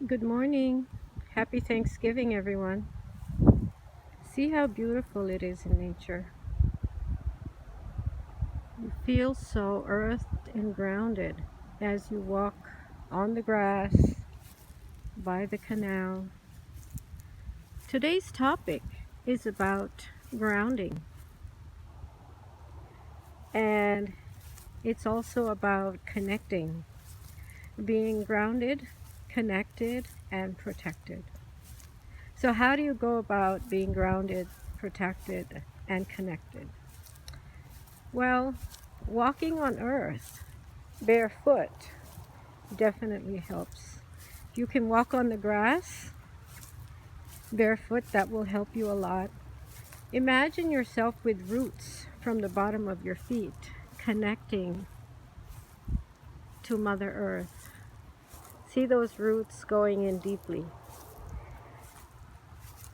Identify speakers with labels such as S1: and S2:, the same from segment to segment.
S1: Good morning. Happy Thanksgiving, everyone. See how beautiful it is in nature. You feel so earthed and grounded as you walk on the grass by the canal. Today's topic is about grounding, and it's also about connecting, being grounded, connected, and protected. So, how do you go about being grounded, protected, and connected? Well, walking on earth barefoot definitely helps. If you can walk on the grass barefoot, that will help you a lot. Imagine yourself with roots from the bottom of your feet connecting to Mother Earth. See those roots going in deeply.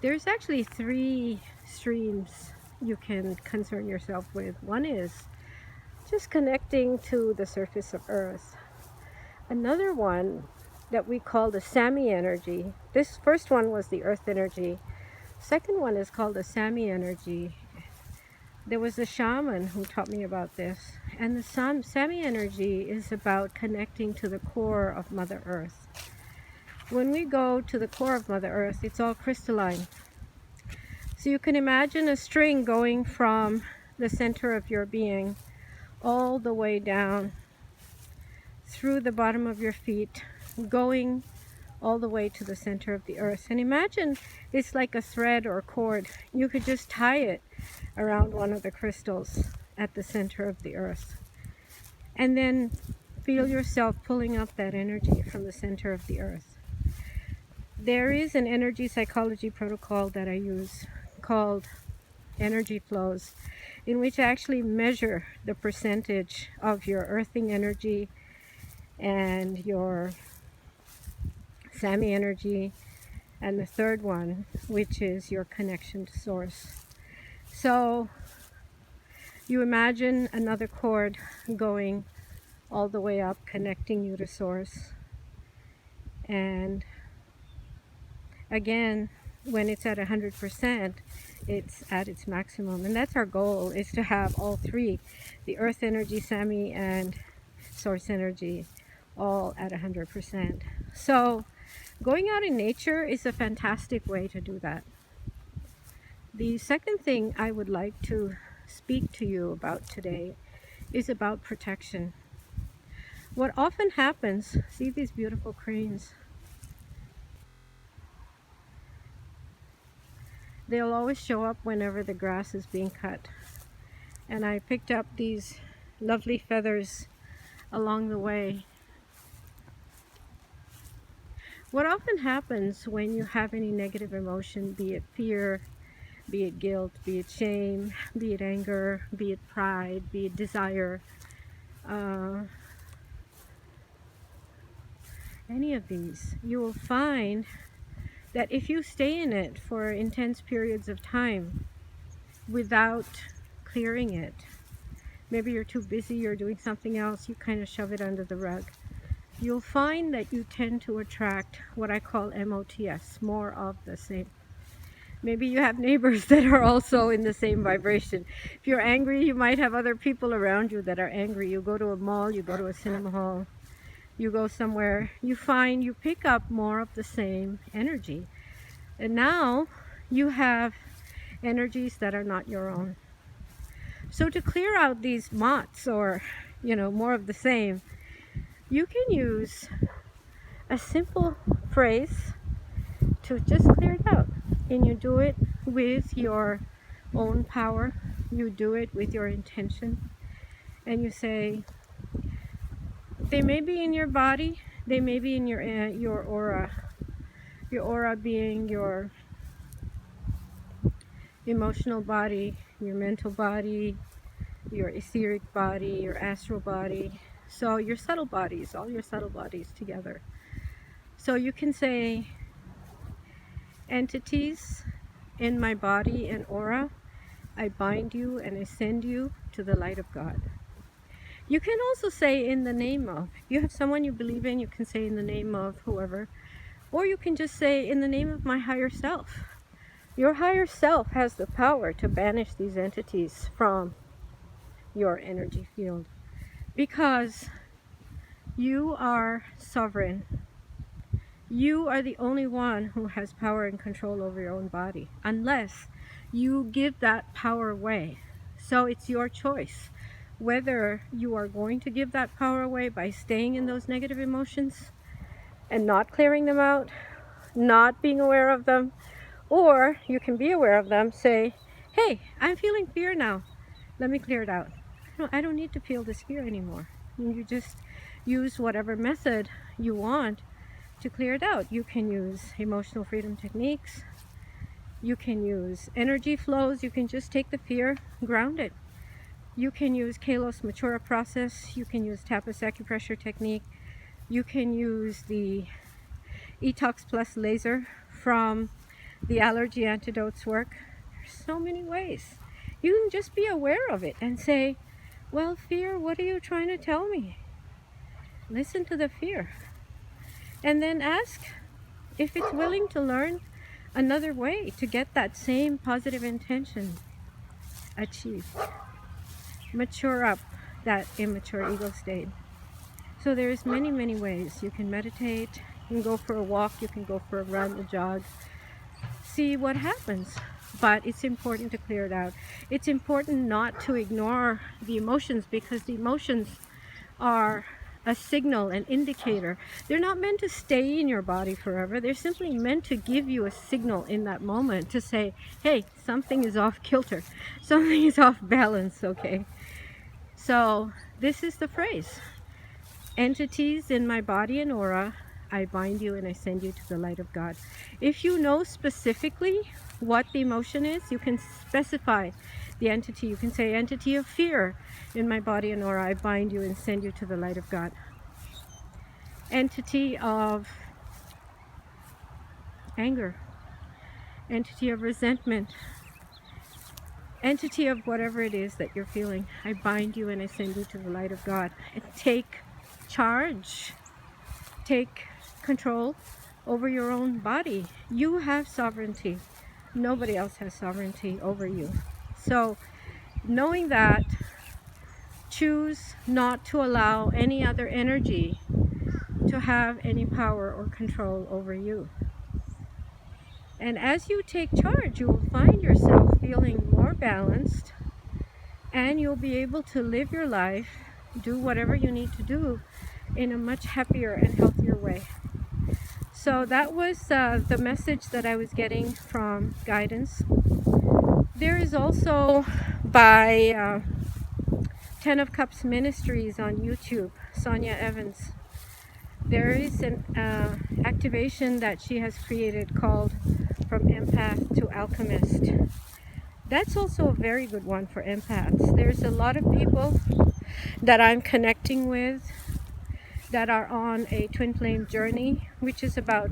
S1: There's actually three streams you can concern yourself with. One is just connecting to the surface of Earth. Another one that we call the Sami energy. This first one was the Earth energy. Second one is called the Sami energy. There was a shaman who taught me about this. And the Sami energy is about connecting to the core of Mother Earth. When we go to the core of Mother Earth, it's all crystalline. So you can imagine a string going from the center of your being all the way down through the bottom of your feet, going all the way to the center of the earth. And imagine it's like a thread or cord. You could just tie it around one of the crystals at the center of the earth. And then feel yourself pulling up that energy from the center of the earth. There is an energy psychology protocol that I use called EnergyFlows, in which I actually measure the percentage of your earthing energy and your Sami energy, and the third one, which is your connection to source. So you imagine another cord going all the way up, connecting you to source. And again, when it's at 100%, it's at its maximum. And that's our goal, is to have all three, the earth energy, Sami, and source energy, all at 100%. So going out in nature is a fantastic way to do that. The second thing I would like to speak to you about today is about protection. What often happens, see these beautiful cranes? They'll always show up whenever the grass is being cut. And I picked up these lovely feathers along the way. What often happens when you have any negative emotion, be it fear, be it guilt, be it shame, be it anger, be it pride, be it desire, any of these, you will find that if you stay in it for intense periods of time without clearing it, maybe you're too busy, you're doing something else, you kind of shove it under the rug, you'll find that you tend to attract what I call MOTS, more of the same. Maybe you have neighbors that are also in the same vibration. If you're angry, you might have other people around you that are angry. You go to a mall, you go to a cinema hall, you go somewhere, you find you pick up more of the same energy. And now you have energies that are not your own. So to clear out these mots, or more of the same, you can use a simple phrase to just clear it out. And you do it with your own power. You do it with your intention. And you say, they may be in your body, they may be in your aura. Your aura being your emotional body, your mental body, your etheric body, your astral body. So your subtle bodies, all your subtle bodies together. So you can say, entities in my body and aura, I bind you and I send you to the light of God. You can also say in the name of, if you have someone you believe in, you can say in the name of whoever, Or you can just say, in the name of my higher self. Your higher self has the power to banish these entities from your energy field, because you are sovereign. You are the only one who has power and control over your own body, unless you give that power away. So it's your choice whether you are going to give that power away by staying in those negative emotions and not clearing them out, not being aware of them, or you can be aware of them, say, hey, I'm feeling fear now. Let me clear it out. I don't need to feel this fear anymore. You just use whatever method you want to clear it out. You can use emotional freedom techniques. You can use energy flows. You can just take the fear, ground it. You can use Kalos Matura process. You can use tapas acupressure technique. You can use the Etox Plus laser from the Allergy Antidotes work. There's so many ways. You can just be aware of it and say, well, fear, what are you trying to tell me? Listen to the fear. And then ask if it's willing to learn another way to get that same positive intention achieved. Mature up that immature ego state. So there's many ways. You can meditate, you can go for a walk, you can go for a run, a jog. See what happens. But it's important to clear it out. It's important not to ignore the emotions, because the emotions are a signal, an indicator. They're not meant to stay in your body forever. They're simply meant to give you a signal in that moment to say, hey, something is off kilter. Something is off balance, okay? So this is the phrase. Entities in my body and aura, I bind you and I send you to the light of God. If you know specifically what the emotion is, you can specify the entity. You can say, entity of fear in my body and aura, I bind you and send you to the light of God. Entity of anger, entity of resentment, entity of whatever it is that you're feeling, I bind you and I send you to the light of God. And take charge, take control over your own body. You have sovereignty. Nobody else has sovereignty over you. So knowing that, choose not to allow any other energy to have any power or control over you. And as you take charge, you will find yourself feeling more balanced, and you'll be able to live your life, do whatever you need to do in a much happier and healthier way. So that was the message that I was getting from guidance. There is also, by 10 of Cups Ministries on YouTube, Sonia Evans, there is an activation that she has created called From Empath to Alchemist. That's also a very good one for empaths. There's a lot of people that I'm connecting with that are on a twin flame journey, which is about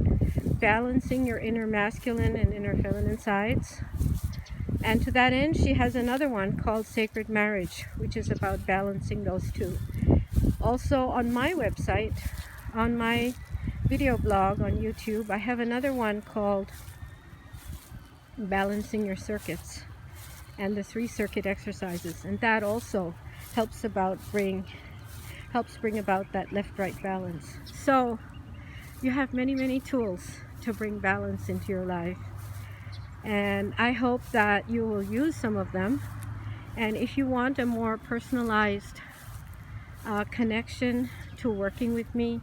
S1: balancing your inner masculine and inner feminine sides. And to that end, she has another one called Sacred Marriage, which is about balancing those two. Also on my website, on my video blog on YouTube, I have another one called Balancing Your Circuits and the 3 circuit exercises. And that also helps bring about that left-right balance. So you have many tools to bring balance into your life, and I hope that you will use some of them. And if you want a more personalized connection to working with me,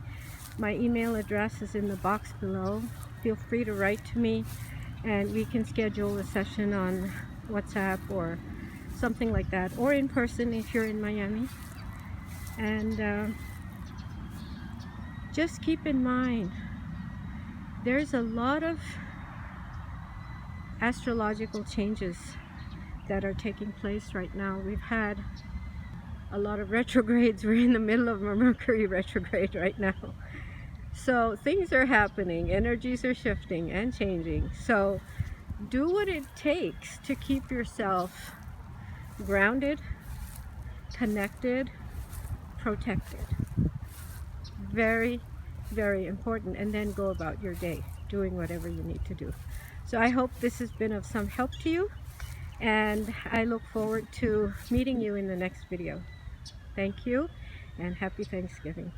S1: my email address is in the box below. Feel free to write to me and we can schedule a session on WhatsApp or something like that, or in person if you're in Miami. And just keep in mind, there's a lot of astrological changes that are taking place right now. We've had a lot of retrogrades. We're in the middle of a Mercury retrograde right now. So things are happening, energies are shifting and changing. So do what it takes to keep yourself grounded, connected, protected. Very, very important, and then go about your day doing whatever you need to do. So I hope this has been of some help to you, and I look forward to meeting you in the next video. Thank you, and happy Thanksgiving.